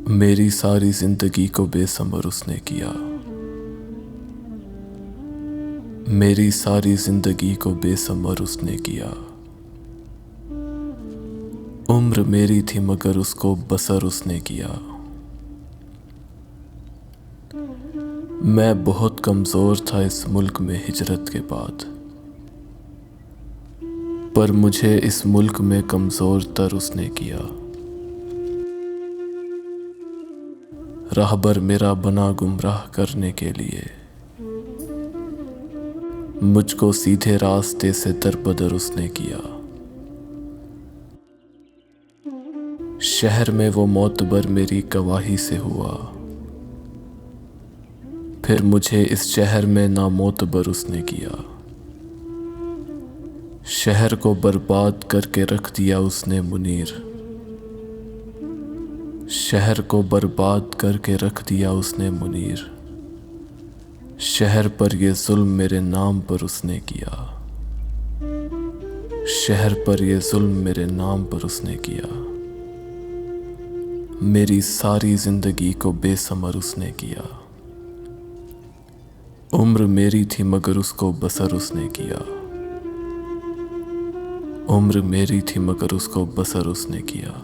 मेरी सारी जिंदगी को बेसमर उसने किया। मेरी सारी जिंदगी को बेसमर उसने किया। उम्र मेरी थी मगर उसको बसर उसने किया। मैं बहुत कमजोर था इस मुल्क में हिजरत के बाद, पर मुझे इस मुल्क में कमजोर तर उसने किया। राहबर मेरा बना गुमराह करने के लिए, मुझको सीधे रास्ते से दरबदर उसने किया। शहर में वो मोतबर मेरी गवाही से हुआ, फिर मुझे इस शहर में नामोतबर उसने किया। शहर को बर्बाद करके रख दिया उसने मुनीर, शहर को बर्बाद करके रख दिया उसने मुनीर। शहर पर ये जुल्म मेरे नाम पर उसने किया। शहर पर ये जुल्म मेरे नाम पर उसने किया। मेरी सारी जिंदगी को बेसमर उसने किया। उम्र मेरी थी मगर उसको बसर उसने किया। उम्र मेरी थी मगर उसको बसर उसने किया।